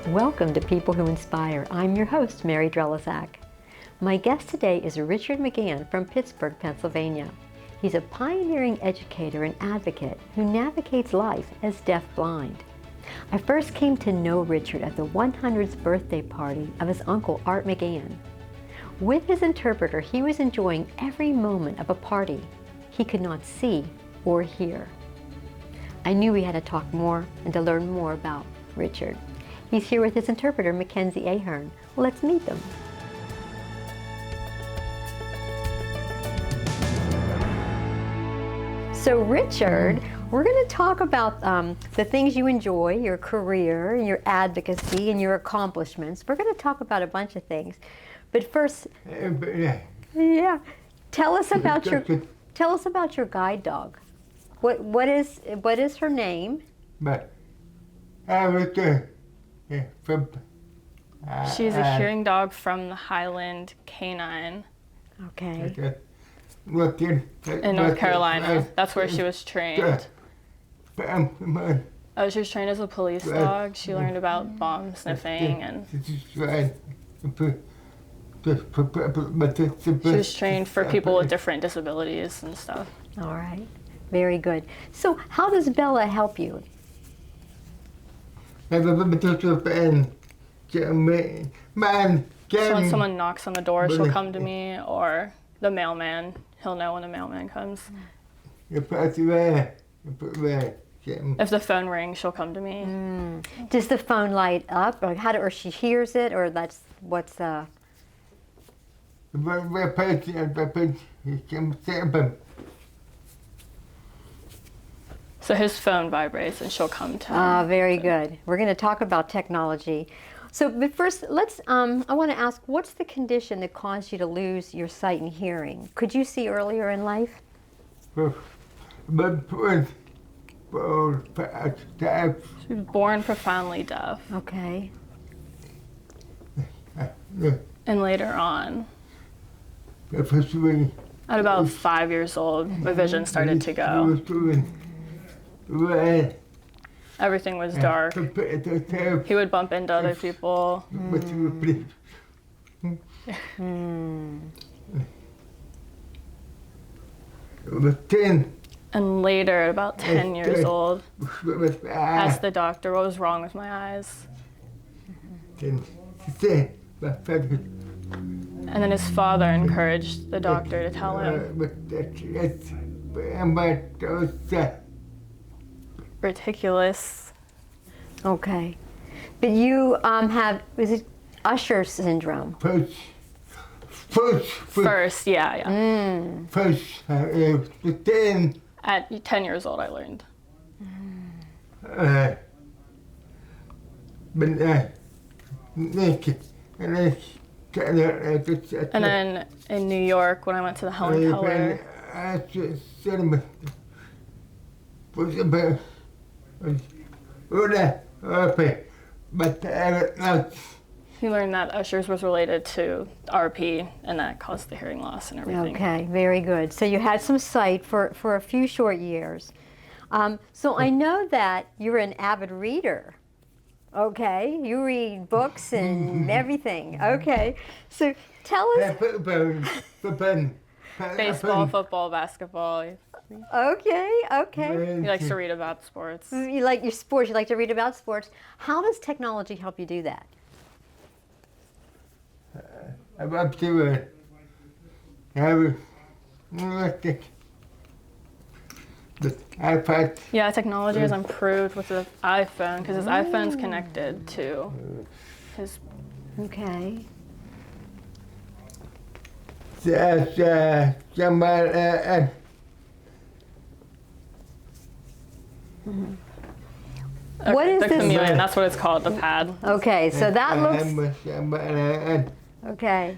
Welcome to People Who Inspire. I'm your host, Mary Drelizak. My guest today is Richard McGann from Pittsburgh, Pennsylvania. He's a pioneering educator and advocate who navigates life as deafblind. I first came to know Richard at the 100th birthday party of his uncle, Art McGann. With his interpreter, he was enjoying every moment of a party he could not see or hear. I knew we had to talk more and to learn more about Richard. He's here with his interpreter, Mackenzie Ahearn. Let's meet them. So Richard, we're going to talk about the things you enjoy, your career, your advocacy, and your accomplishments. We're going to talk about a bunch of things. But first, tell us about your guide dog. What is her name? She's a hearing dog from the Highland Canine. Okay. In North Carolina. That's where she was trained. She was trained as a police dog. She learned about bomb sniffing and she was trained for people with different disabilities and stuff. All right. Very good. So how does Bella help you? So when someone knocks on the door, she'll come to me, or the mailman, he'll know when the mailman comes. If the phone rings, she'll come to me. Does the phone light up, or she hears it, or that's what's So his phone vibrates and she'll come to him. Very good. We're going to talk about technology. So, but first, I want to ask, what's the condition that caused you to lose your sight and hearing? Could you see earlier in life? She was born profoundly deaf. Okay. And later on, at about 5 years old, my vision started to go. Everything was dark. He would bump into other people. And later, at about 10 years old, asked the doctor what was wrong with my eyes. And then his father encouraged the doctor to tell him. Reticulous. Okay. But you is it Usher syndrome? First, yeah. At 10 years old, I learned. And then in New York, when I went to the Helen Keller, he learned that Usher's was related to RP, and that caused the hearing loss and everything. Okay, very good. So you had some sight for a few short years. So I know that you're an avid reader. Okay, you read books and everything. Okay, so tell us. Baseball, football, basketball. Okay. He likes to read about sports. You like your sports. You like to read about sports. How does technology help you do that? Yeah, technology has improved with the iPhone because his iPhone's connected to his. Okay. What is the this? chameleon, that's what it's called, the pad. Okay, so that looks. Okay.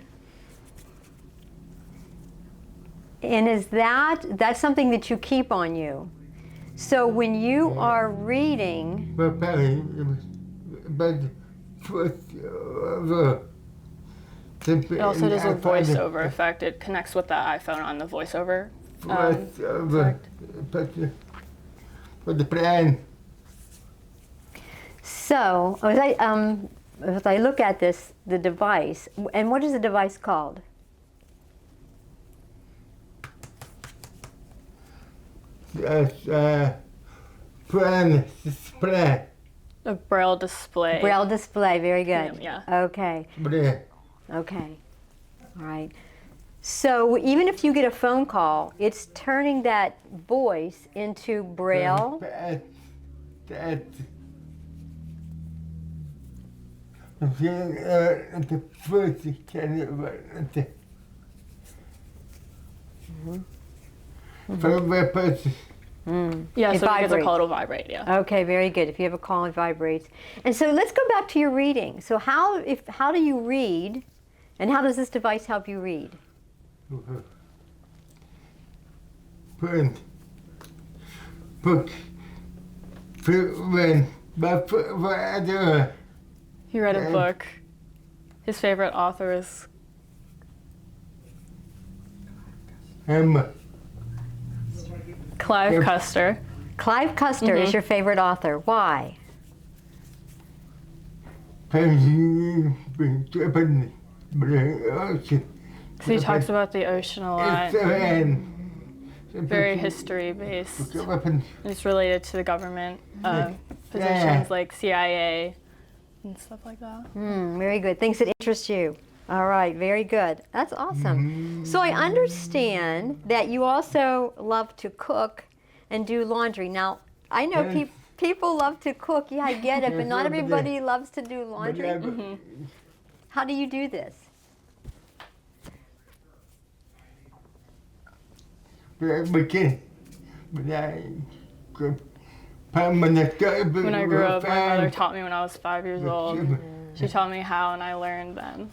And is that's something that you keep on you? So when you are reading. It also does a voiceover effect. It connects with the iPhone on the voiceover effect. So, as I look at this, the device, and what is the device called? Braille display. A Braille display. Braille display, very good. Yeah. Okay. Braille. Okay. All right. So even if you get a phone call, it's turning that voice into Braille. Yeah, It so if you get a vibrates. call, it'll vibrate, yeah. Okay, very good. If you have a call, it vibrates. And so let's go back to your reading. So how do you read, and how does this device help you read? Book. He read a book. His favorite author is Clive Custer. Clive Custer is your favorite author. Why? So he talks about the ocean a lot. Very history-based. It's related to the government positions like CIA and stuff like that. Very good. Things that interest you. All right, very good. That's awesome. So I understand that you also love to cook and do laundry. Now, I know people love to cook. Yeah, I get it, but not everybody loves to do laundry. How do you do this? When I grew up, my mother taught me when I was 5 years old. She taught me how, and I learned then.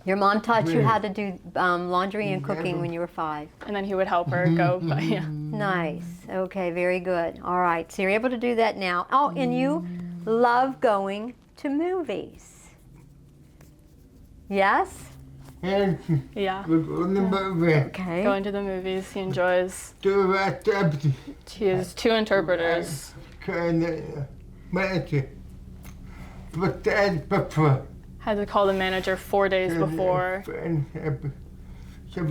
Your mom taught you how to do laundry and cooking when you were 5. And then he would help her go, but yeah. Nice. Okay, very good. All right, so you're able to do that now. Oh, and you love going to movies. Yes? Yeah. Okay. Going to the movies, he enjoys. He has 2 interpreters. Had to call the manager 4 days before. So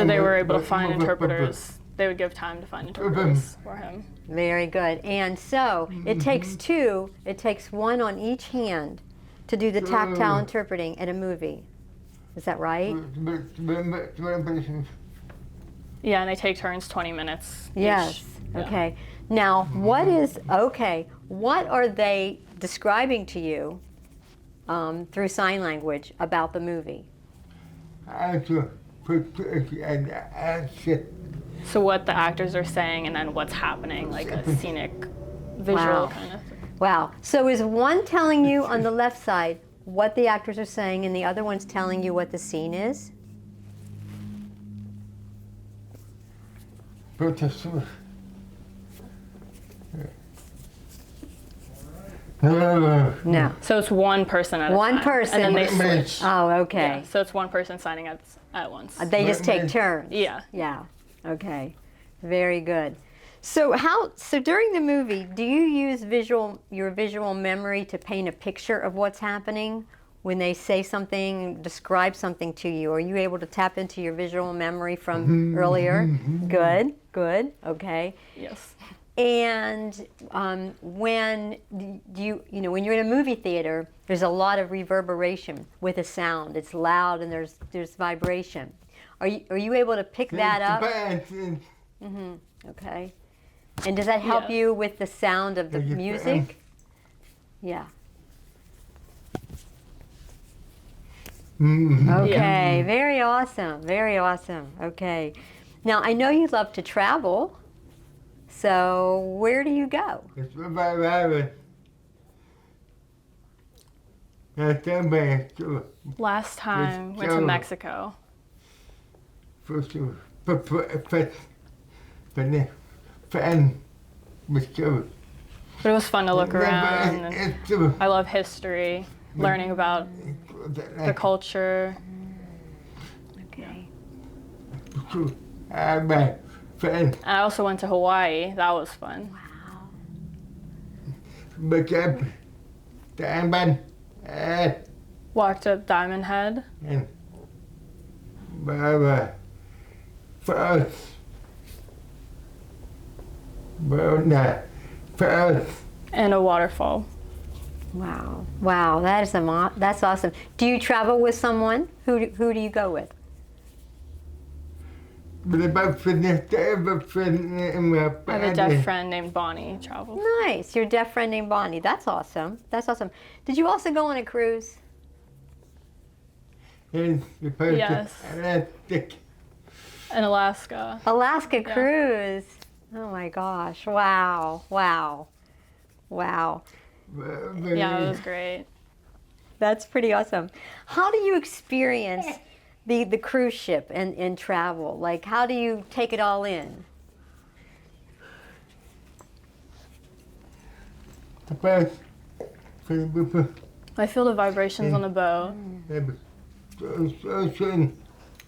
they were able to find interpreters. They would give time to find interpreters for him. Very good. And so it takes 2, it takes 1 on each hand to do the tactile interpreting at a movie. Is that right? Yeah, and they take turns 20 minutes. Yes. Each. Okay. Now, what are they describing to you through sign language about the movie? So what the actors are saying and then what's happening, like a scenic visual kind of thing. Wow. So is one telling you on the left side what the actors are saying and the other one's telling you what the scene is? No. So it's one person at a One time. person. And then they switch. Oh, okay. Yeah, so it's one person signing at once. They just take turns. Yeah. Yeah. Okay. Very good. So during the movie, do you use your visual memory to paint a picture of what's happening when they say something, describe something to you? Are you able to tap into your visual memory from earlier? Good. Good. Okay. Yes. And when when you're in a movie theater, there's a lot of reverberation with a sound. It's loud and there's vibration. Are you able to pick that up? Okay. And does that help you with the sound of the music? Yeah. Okay. Very awesome. Very awesome. Okay. Now I know you love to travel. So where do you go? Last time went to Mexico. But it was fun to look around. And I love history, learning about the culture. Okay. And I also went to Hawaii. That was fun. Wow. Walked up Diamond Head. And Baba first. First. And a waterfall. Wow. Wow, that's awesome. Do you travel with someone? Who do you go with? I have a deaf friend named Bonnie travel. Nice. Your deaf friend named Bonnie. That's awesome. That's awesome. Did you also go on a cruise? Yes. In Alaska. Alaska cruise. Oh my gosh. Wow. Wow. Wow. Yeah, it was great. That's pretty awesome. How do you experience the cruise ship and travel? Like, how do you take it all in? I feel the vibrations on the boat.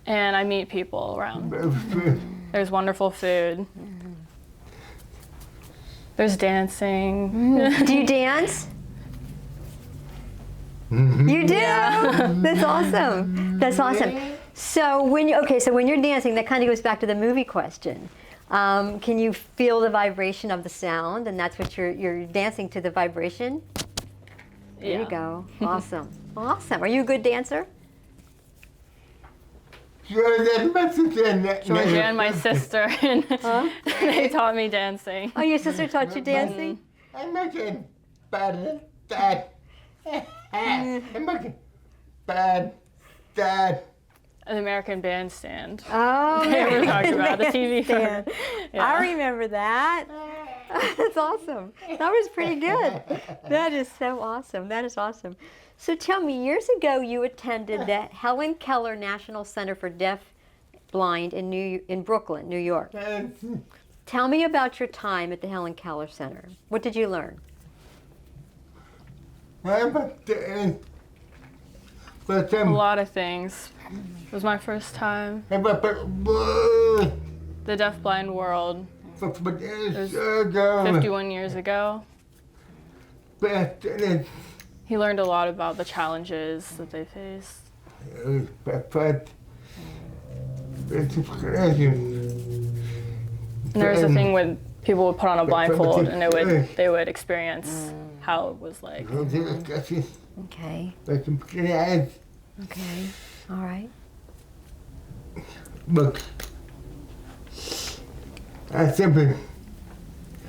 And I meet people around. There's wonderful food. There's dancing. Do you dance? You do? Yeah. That's awesome. That's awesome. So when you're dancing, that kind of goes back to the movie question. Can you feel the vibration of the sound, and that's what you're dancing to, the vibration? There you go. Awesome. Awesome. Are you a good dancer? Georgia and my sister, and they taught me dancing. Oh, your sister taught you dancing? I'm making bad dad. I'm making bad dad. An American Bandstand. Oh, they were talking about the TV stand. Yeah. I remember that. That's awesome. That was pretty good. That is so awesome. That is awesome. So tell me, years ago you attended the Helen Keller National Center for Deaf Blind in Brooklyn, New York. Tell me about your time at the Helen Keller Center. What did you learn? A lot of things. It was my first time. The deaf-blind world. It was 51 years ago. He learned a lot about the challenges that they faced. And there was a thing when people would put on a blindfold and they would experience how it was like. Okay. Okay. All right. Look, I simply.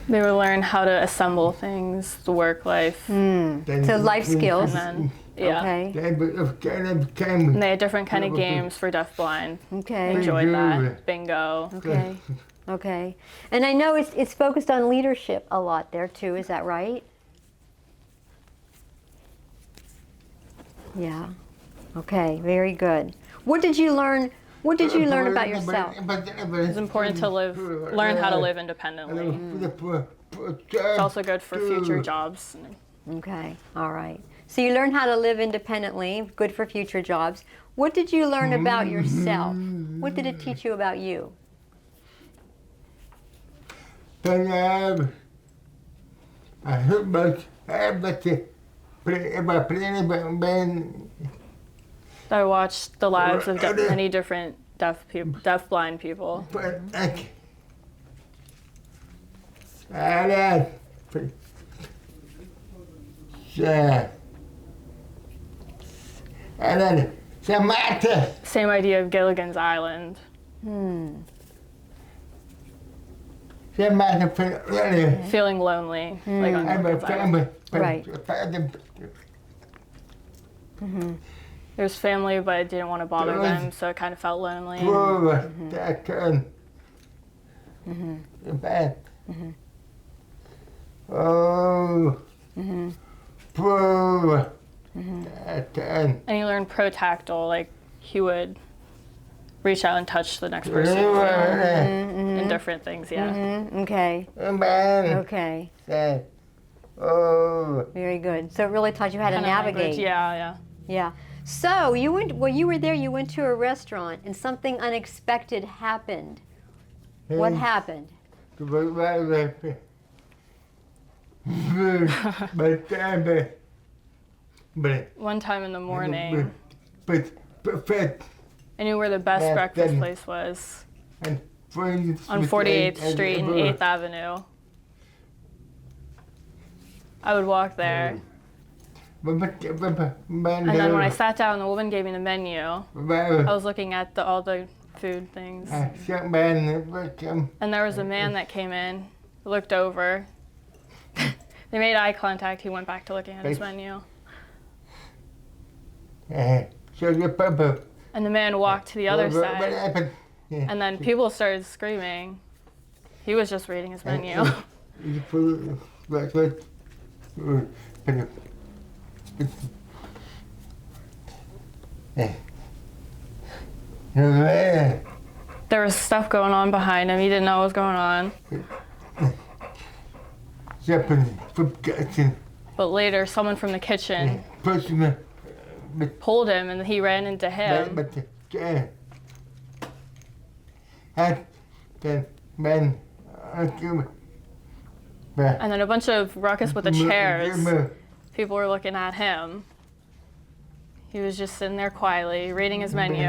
They would learn how to assemble things, the work life. So life skills. And then, Okay. And they had different kind of games for deaf-blind. Okay. Enjoyed that. Bingo. Okay. Okay. And I know it's focused on leadership a lot there too. Is that right? Yeah. Okay. Very good. What did you learn? What did you learn about yourself? It's important to learn how to live independently. It's also good for future jobs. Okay. All right. So you learn how to live independently. Good for future jobs. What did you learn about yourself? What did it teach you about you? I watched the lives of many different deaf-blind people. Same idea of Gilligan's Island. Feeling lonely, like on Gilligan's Island. Right. There's family, but I didn't want to bother them, so I kind of felt lonely. And you learn protactile, like he would reach out and touch the next person and different things, Okay. Okay. Very good. So it really taught you how to navigate. Yeah. So you were there, you went to a restaurant and something unexpected happened. What happened? One time in the morning, but I knew where the best breakfast place was. On 48th Street and 8th Avenue. I would walk there. And then when I sat down, the woman gave me the menu. I was looking at all the food things. And there was a man that came in, looked over. They made eye contact. He went back to looking at his menu. And the man walked to the other side. And then people started screaming. He was just reading his menu. There was stuff going on behind him. He didn't know what was going on. But later, someone from the kitchen pulled him, and he ran into him. And then a bunch of ruckus with the chairs. People were looking at him. He was just sitting there quietly, reading his menu.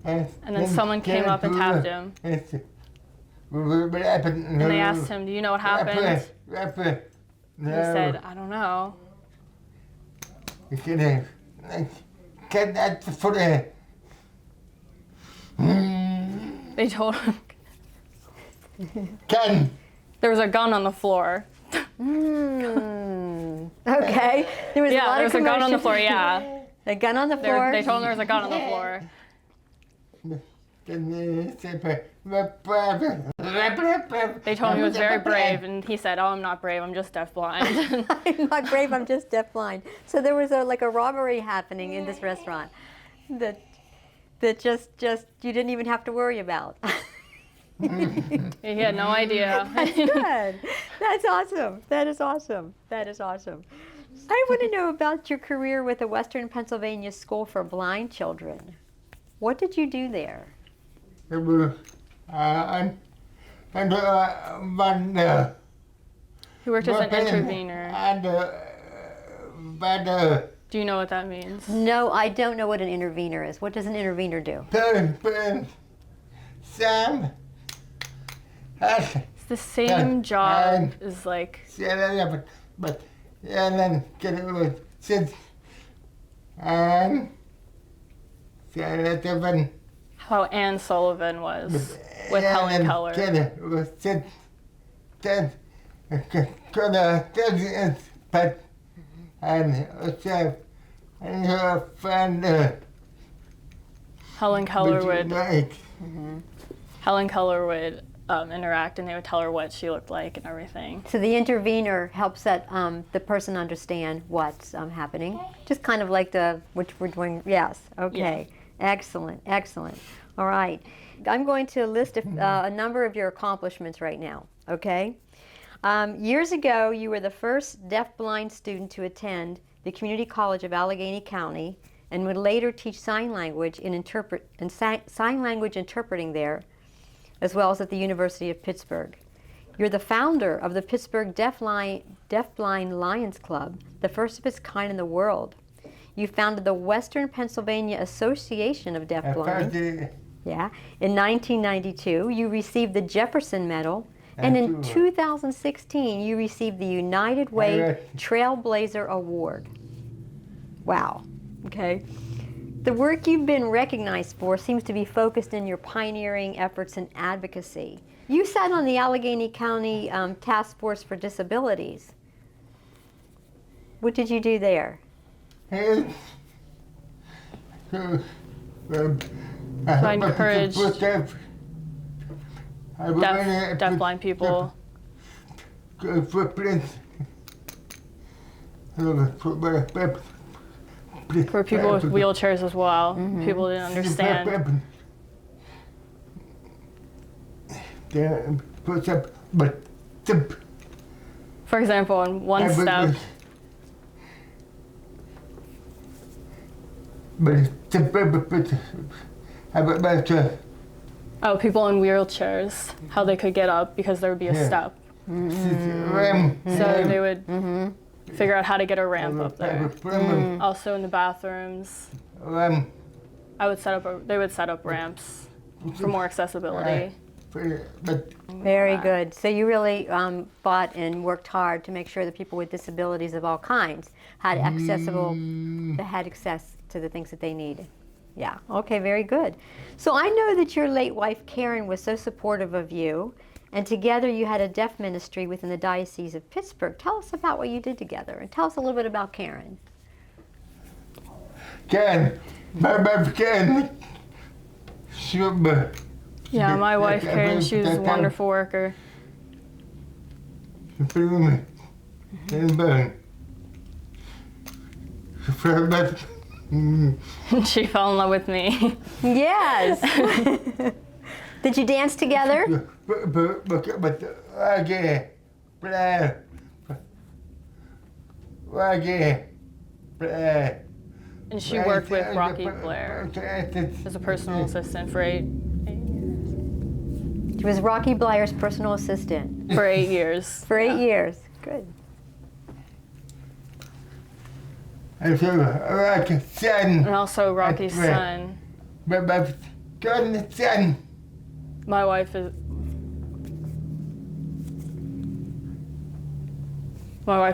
And then someone came up and tapped him. And they asked him, "Do you know what happened?" He said, "I don't know." They told him there was a gun on the floor. Okay. There was there was a gun on the floor, yeah. A gun on the floor? They told him there was a gun on the floor. They told him he was very brave, and he said, "Oh, I'm not brave, I'm just deafblind." I'm not brave, I'm just deafblind. So there was a robbery happening in this restaurant that just you didn't even have to worry about. He had no idea. That's good. That's awesome. That is awesome. That is awesome. I want to know about your career with the Western Pennsylvania School for Blind Children. What did you do there? You worked as an intervener. Do you know what that means? No, I don't know what an intervener is. What does an intervener do? It's the same job as how Anne Sullivan was with Helen Keller. Helen Keller would interact, and they would tell her what she looked like and everything. So the intervener helps the person understand what's happening, just kind of like which we're doing. Yes. Okay. Yeah. Excellent. Excellent. All right. I'm going to list a number of your accomplishments right now. Okay. Years ago, you were the first deafblind student to attend the Community College of Allegheny County, and would later teach sign language sign language interpreting there, as well as at the University of Pittsburgh. You're the founder of the Pittsburgh Deafblind Lions Club, the first of its kind in the world. You founded the Western Pennsylvania Association of Deafblind. Yeah. In 1992, you received the Jefferson Medal, and in 2016, you received the United Way Trailblazer Award. Wow. Okay. The work you've been recognized for seems to be focused in your pioneering efforts in advocacy. You sat on the Allegheny County Task Force for Disabilities. What did you do there? So I encouraged deafblind people. For people with wheelchairs as well. Mm-hmm. People didn't understand. For example, on one step, people in wheelchairs, how they could get up because there would be a step. Mm-hmm. So they would figure out how to get a ramp up there. Also in the bathrooms, they would set up ramps for more accessibility. Very good. So you really fought and worked hard to make sure that people with disabilities of all kinds had access to the things that they needed. Yeah, okay, very good. So I know that your late wife Karen was so supportive of you, and together you had a deaf ministry within the Diocese of Pittsburgh. Tell us about what you did together, and tell us a little bit about Karen. Karen, my wife Karen, Yeah, my wife Karen, she was a wonderful worker. She fell in love with me. Yes. Did you dance together? And she worked with Rocky Blair as a personal assistant for 8 years. She was Rocky Blair's personal assistant. For 8 years. For 8 years. Good. And also Rocky's son. My wife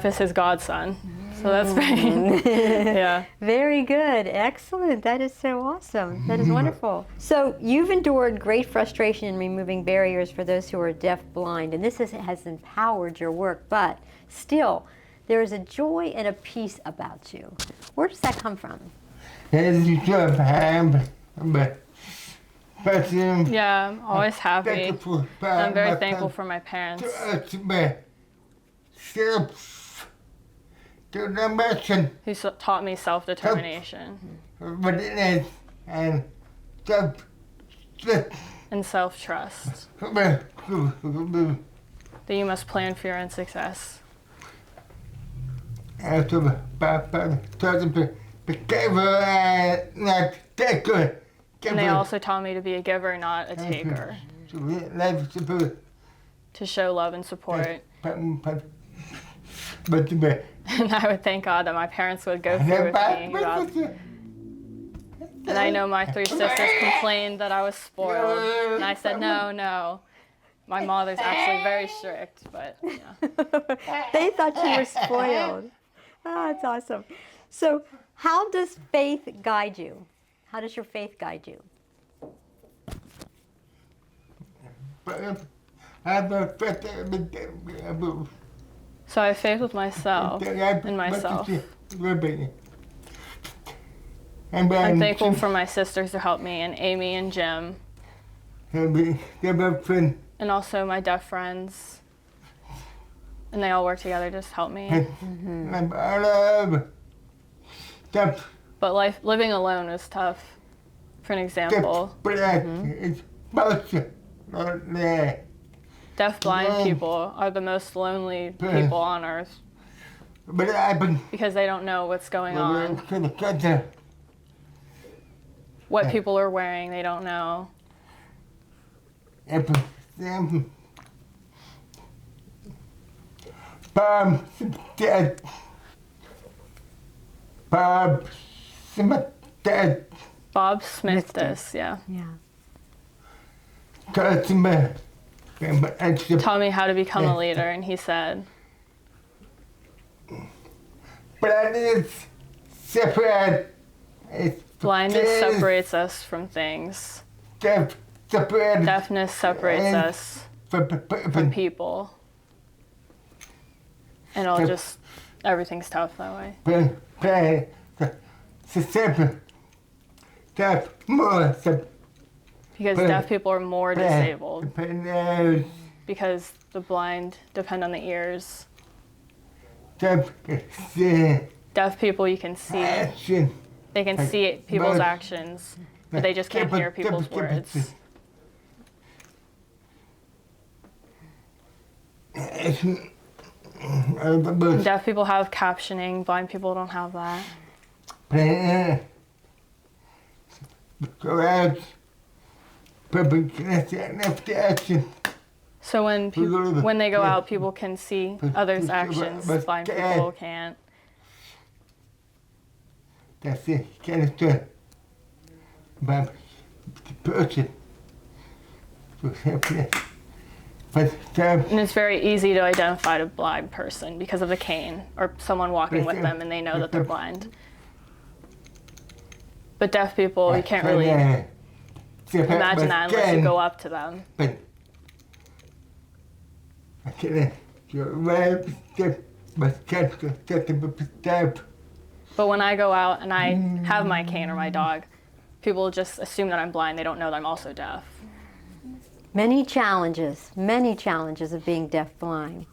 is his godson. So that's very, yeah. Very good. Excellent. That is so awesome. That is wonderful. So you've endured great frustration in removing barriers for those who are deaf blind, and this has empowered your work, but still, there is a joy and a peace about you. Where does that come from? Yeah, I'm always happy. I'm very thankful for my parents. Who taught me self-determination. And self-trust. That you must plan for your own success. And they also taught me to be a giver, not a taker. To show love and support. And I would thank God that my parents would go through with me. And I know my 3 sisters complained that I was spoiled. And I said, no. My mother's actually very strict, but yeah. They thought you were spoiled. Oh, that's awesome. So how does faith guide you? How does your faith guide you? So I have faith with myself, in myself. I'm thankful for my sisters who helped me, and Amy and Jim. And also my deaf friends. And they all work together to just help me. But living alone is tough. For an example. Deaf blind people are the most lonely people on earth. Because they don't know what's going on. What people are wearing, they don't know. Bob Smithis, yeah. Taught me how to become a leader, and he said, blindness separates us from things. Deafness separates us from people. And everything's tough that way. Because deaf people are more disabled. Because the blind depend on the ears. Deaf people you can see. They can see people's actions, but they just can't hear people's words. Deaf people have captioning, blind people don't have that. So when they go out, people can see others' actions. Blind people can't. That's it. Can't do it. But the person, for example, and it's very easy to identify a blind person because of the cane or someone walking with them and they know that they're blind. But deaf people, you can't really imagine that unless you go up to them. But when I go out and I have my cane or my dog, people just assume that I'm blind. They don't know that I'm also deaf. Many challenges of being deaf-blind.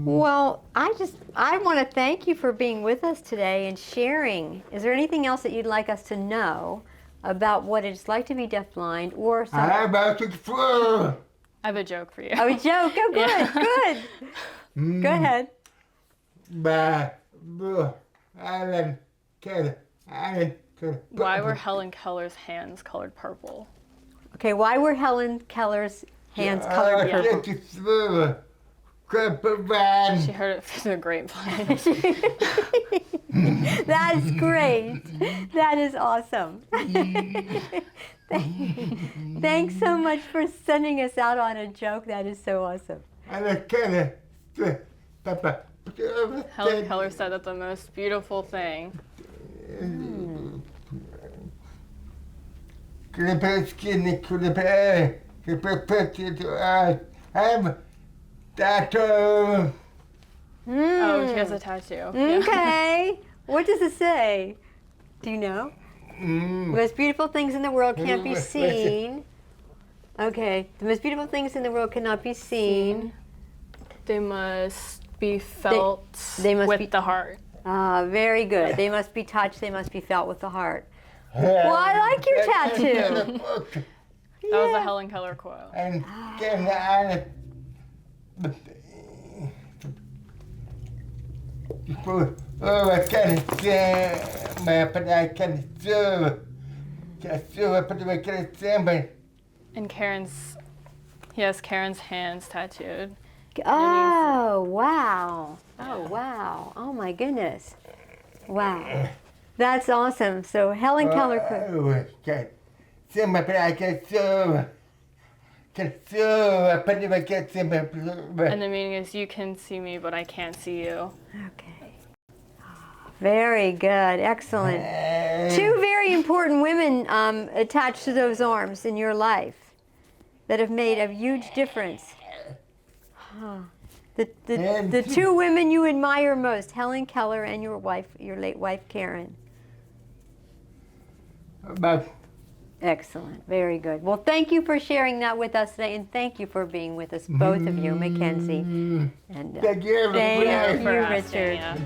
Well, I want to thank you for being with us today and sharing. Is there anything else that you'd like us to know about what it's like to be deaf-blind or something? I have a joke for you. Oh, a joke. Oh, good, good. Go ahead. Why were Helen Keller's hands colored purple? Okay, why were Helen Keller's hands colored purple? She heard it through the grapevine. That's great. That is awesome. Thanks so much for sending us out on a joke. That is so awesome. Helen Keller said that the most beautiful thing. Oh, she has a tattoo. Okay. What does it say? Do you know? The most beautiful things in the world can't be seen. Okay. The most beautiful things in the world cannot be seen. They must be felt with the heart. Ah, very good. They must be touched. They must be felt with the heart. Well, I like your tattoo. That was a Helen Keller quote. And he has Karen's hands tattooed. Oh, wow. Oh, wow. Oh, my goodness. Wow. That's awesome. So Helen Keller quote. And the meaning is, you can see me, but I can't see you. Okay. Very good. Excellent. Two very important women attached to those arms in your life that have made a huge difference. The two women you admire most, Helen Keller and your wife, your late wife, Karen. Excellent. Very good. Well, thank you for sharing that with us today, and thank you for being with us, both of you, Mackenzie. And thank you, Richard. Yeah.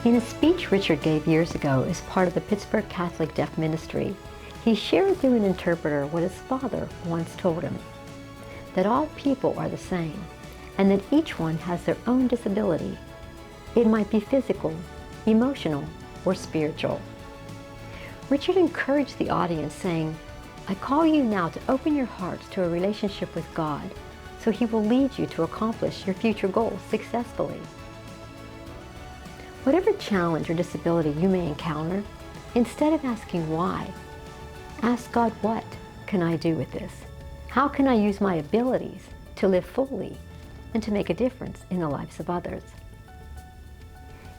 In a speech Richard gave years ago as part of the Pittsburgh Catholic Deaf Ministry, he shared through an interpreter what his father once told him, that all people are the same, and that each one has their own disability. It might be physical, emotional, or spiritual. Richard encouraged the audience, saying, I call you now to open your hearts to a relationship with God, so He will lead you to accomplish your future goals successfully. Whatever challenge or disability you may encounter, instead of asking why, ask God, what can I do with this? How can I use my abilities to live fully and to make a difference in the lives of others?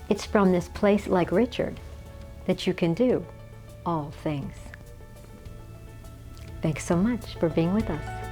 It's from this place, like Richard, that you can do all things. Thanks so much for being with us.